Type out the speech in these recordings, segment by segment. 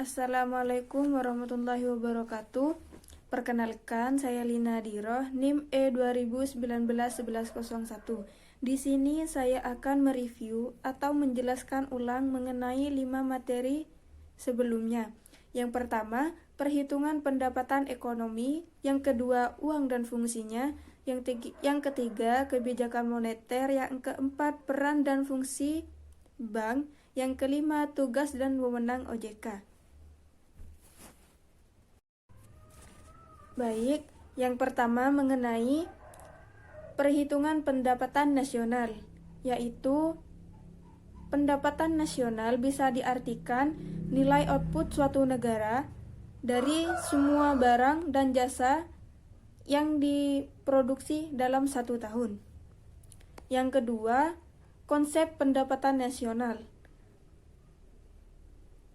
Assalamualaikum warahmatullahi wabarakatuh. Perkenalkan, saya Lina Diroh, NIM E2019-1101. Di sini saya akan mereview atau menjelaskan ulang mengenai 5 materi sebelumnya. Yang pertama, perhitungan pendapatan ekonomi. Yang kedua, uang dan fungsinya. Yang ketiga, kebijakan moneter. Yang keempat, peran dan fungsi bank. Yang kelima, tugas dan wewenang OJK. Baik, yang pertama mengenai perhitungan pendapatan nasional, yaitu pendapatan nasional bisa diartikan nilai output suatu negara dari semua barang dan jasa yang diproduksi dalam satu tahun. Yang kedua, konsep pendapatan nasional.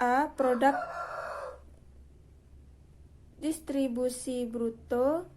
A. Produk distribusi bruto.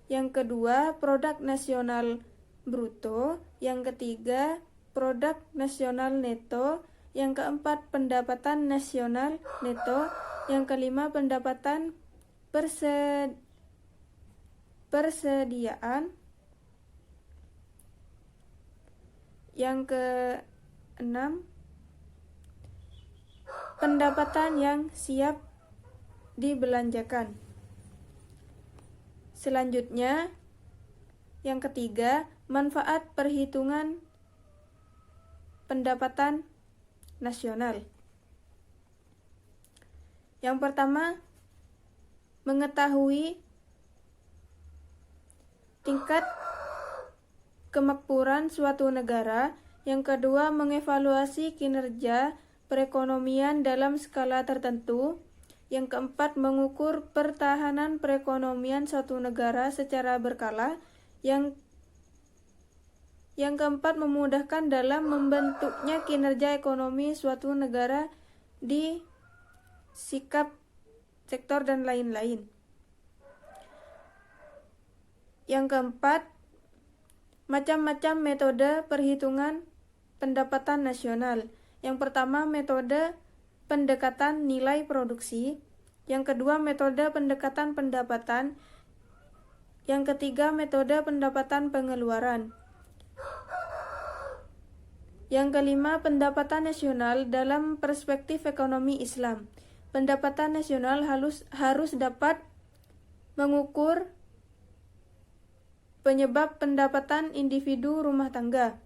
Yang kedua, produk nasional bruto. Yang ketiga, produk nasional neto. Yang keempat, pendapatan nasional neto. Yang kelima, pendapatan persediaan. Yang keenam, pendapatan yang siap dibelanjakan. Selanjutnya, yang ketiga, manfaat perhitungan pendapatan nasional. Yang pertama, mengetahui tingkat kemakmuran suatu negara. Yang kedua, mengevaluasi kinerja perekonomian dalam skala tertentu. Yang keempat, mengukur pertahanan perekonomian suatu negara secara berkala. Yang keempat, memudahkan dalam membentuknya kinerja ekonomi suatu negara di sikap sektor dan lain-lain. Yang keempat, macam-macam metode perhitungan pendapatan nasional. Yang pertama, metode pendekatan nilai produksi. Yang kedua, metode pendekatan pendapatan. Yang ketiga, metode pendapatan pengeluaran. Yang kelima, pendapatan nasional dalam perspektif ekonomi Islam. Pendapatan nasional harus dapat mengukur penyebab pendapatan individu rumah tangga.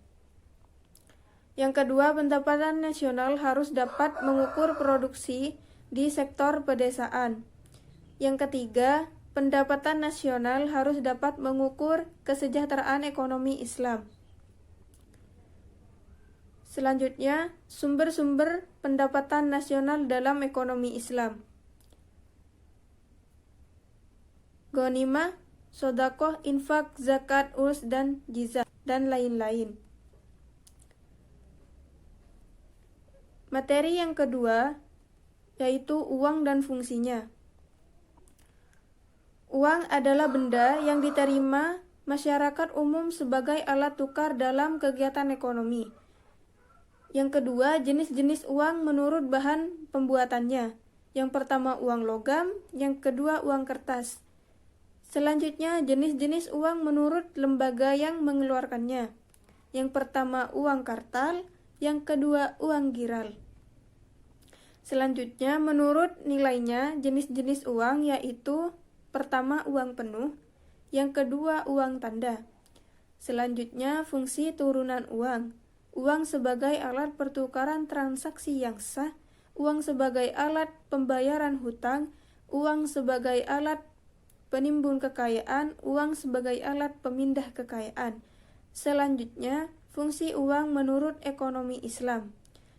Yang kedua, pendapatan nasional harus dapat mengukur produksi di sektor pedesaan. Yang ketiga, pendapatan nasional harus dapat mengukur kesejahteraan ekonomi Islam. Selanjutnya, sumber-sumber pendapatan nasional dalam ekonomi Islam. Ghanimah, sodakoh, infak, zakat, urs, dan jizah, dan lain-lain. Materi yang kedua, yaitu uang dan fungsinya. Uang adalah benda yang diterima masyarakat umum sebagai alat tukar dalam kegiatan ekonomi. Yang kedua, jenis-jenis uang menurut bahan pembuatannya. Yang pertama, uang logam. Yang kedua, uang kertas. Selanjutnya, jenis-jenis uang menurut lembaga yang mengeluarkannya. Yang pertama, uang kartal. Yang kedua, uang giral. Selanjutnya, menurut nilainya, jenis-jenis uang yaitu pertama, uang penuh. Yang kedua, uang tanda. Selanjutnya, fungsi turunan uang. Uang sebagai alat pertukaran transaksi yang sah. Uang sebagai alat pembayaran hutang. Uang sebagai alat penimbun kekayaan. Uang sebagai alat pemindah kekayaan. Selanjutnya, fungsi uang menurut ekonomi Islam.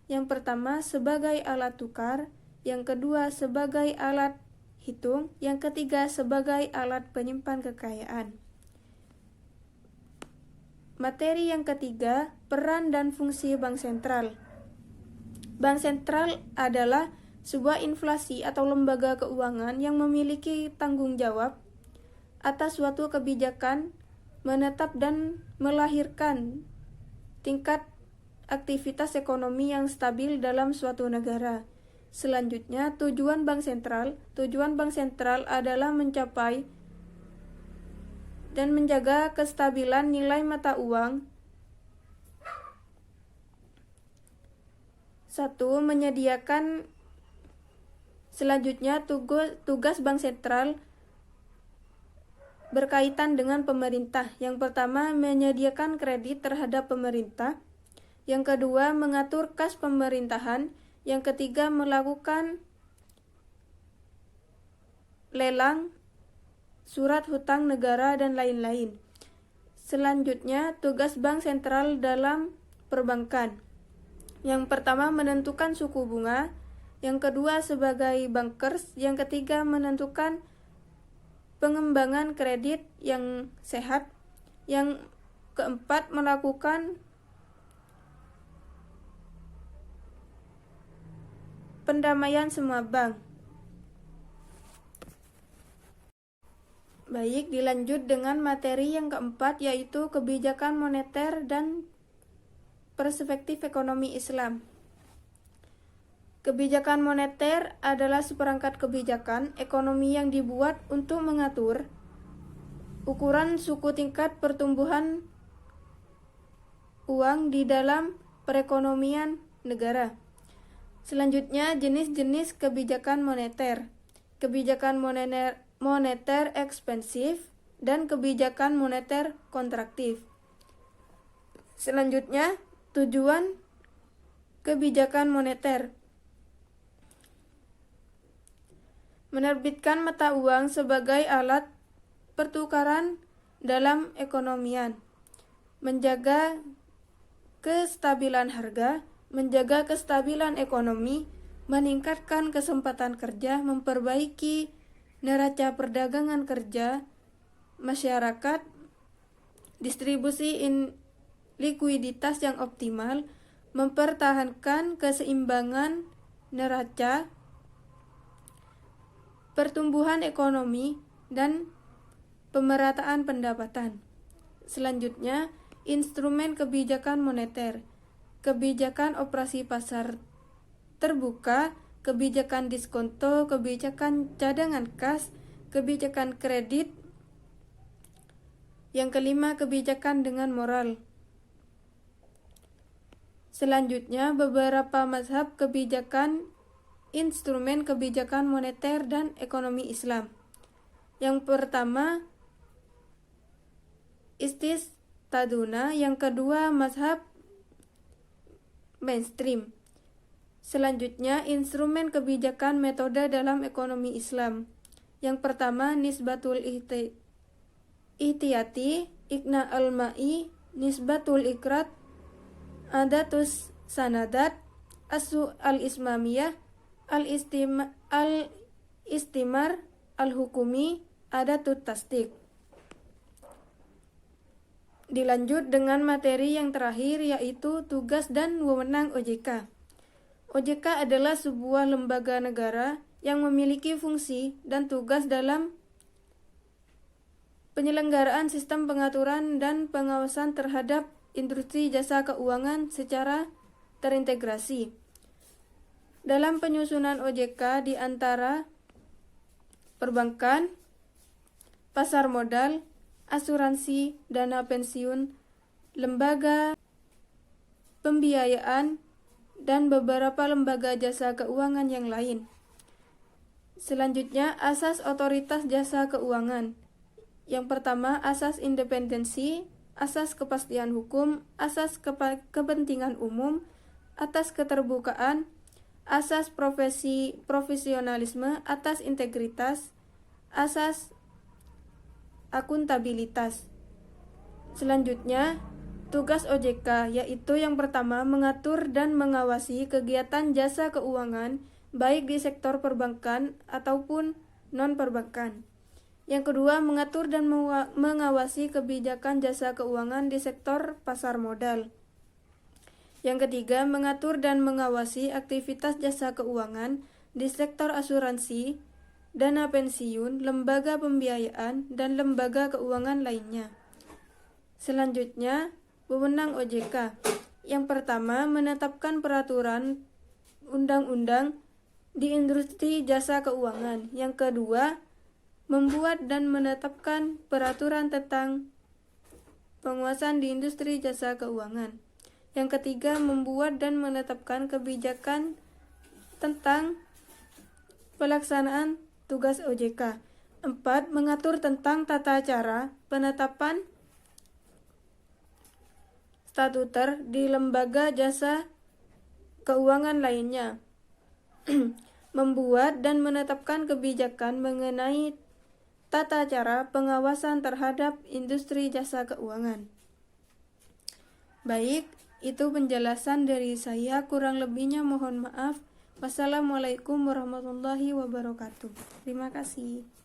Yang pertama, sebagai alat tukar. Yang kedua, sebagai alat hitung. Yang ketiga, sebagai alat penyimpan kekayaan. Materi yang ketiga, peran dan fungsi bank sentral. Bank sentral adalah sebuah inflasi atau lembaga keuangan yang memiliki tanggung jawab atas suatu kebijakan menetap dan melahirkan tingkat aktivitas ekonomi yang stabil dalam suatu negara. Selanjutnya, tujuan bank sentral. Tujuan bank sentral adalah mencapai dan menjaga kestabilan nilai mata uang. 1. Menyediakan. Selanjutnya, tugas bank sentral berkaitan dengan pemerintah. Yang pertama, menyediakan kredit terhadap pemerintah. Yang kedua, mengatur kas pemerintahan. Yang ketiga, melakukan lelang, surat hutang negara, dan lain-lain. Selanjutnya, tugas bank sentral dalam perbankan. Yang pertama, menentukan suku bunga. Yang kedua, sebagai bankers. Yang ketiga, menentukan pengembangan kredit yang sehat. Yang keempat, melakukan pendamaian semua bank. Baik, dilanjut dengan materi yang keempat, yaitu kebijakan moneter dan perspektif ekonomi Islam. Kebijakan moneter adalah seperangkat kebijakan ekonomi yang dibuat untuk mengatur ukuran suku tingkat pertumbuhan uang di dalam perekonomian negara. Selanjutnya, jenis-jenis kebijakan moneter. Kebijakan moneter ekspansif dan kebijakan moneter kontraktif. Selanjutnya, tujuan kebijakan moneter. Menerbitkan mata uang sebagai alat pertukaran dalam ekonomian. Menjaga kestabilan harga, menjaga kestabilan ekonomi, meningkatkan kesempatan kerja, memperbaiki neraca perdagangan kerja masyarakat, distribusi likuiditas yang optimal, mempertahankan keseimbangan neraca, pertumbuhan ekonomi, dan pemerataan pendapatan. Selanjutnya, instrumen kebijakan moneter. Kebijakan operasi pasar terbuka, kebijakan diskonto, kebijakan cadangan kas, kebijakan kredit. Yang kelima, kebijakan dengan moral. Selanjutnya, beberapa mazhab kebijakan instrumen kebijakan moneter dan ekonomi Islam. Yang pertama, ististaduna. Yang kedua, mazhab mainstream. Selanjutnya, instrumen kebijakan metode dalam ekonomi Islam. Yang pertama, nisbatul ihtiyati, ikna al-ma'i, nisbatul ikrat, adatus sanadat, asu al-ismamiyah, al-istimar, al-hukumi, adatut tasdik. Dilanjut dengan materi yang terakhir, yaitu tugas dan wewenang OJK. OJK adalah sebuah lembaga negara yang memiliki fungsi dan tugas dalam penyelenggaraan sistem pengaturan dan pengawasan terhadap industri jasa keuangan secara terintegrasi. Dalam penyusunan OJK di antara perbankan, pasar modal, asuransi, dana pensiun, lembaga pembiayaan, dan beberapa lembaga jasa keuangan yang lain. Selanjutnya, asas otoritas jasa keuangan. Yang pertama, asas independensi, asas kepastian hukum, asas kepentingan umum, atas keterbukaan, asas profesionalisme, atas integritas, asas akuntabilitas. Selanjutnya, tugas OJK, yaitu yang pertama, mengatur dan mengawasi kegiatan jasa keuangan baik di sektor perbankan ataupun non-perbankan. Yang kedua, mengatur dan mengawasi kebijakan jasa keuangan di sektor pasar modal. Yang ketiga, mengatur dan mengawasi aktivitas jasa keuangan di sektor asuransi, dana pensiun, lembaga pembiayaan, dan lembaga keuangan lainnya. Selanjutnya, wewenang OJK. Yang pertama, menetapkan peraturan undang-undang, di industri jasa keuangan. Yang kedua, membuat dan menetapkan peraturan tentang penguasaan di industri jasa keuangan. Yang ketiga, membuat dan menetapkan kebijakan tentang pelaksanaan tugas OJK. 4. Mengatur tentang tata cara penetapan statuter di lembaga jasa keuangan lainnya. Membuat dan menetapkan kebijakan mengenai tata cara pengawasan terhadap industri jasa keuangan. Baik, itu penjelasan dari saya, kurang lebihnya mohon maaf. Wassalamualaikum warahmatullahi wabarakatuh. Terima kasih.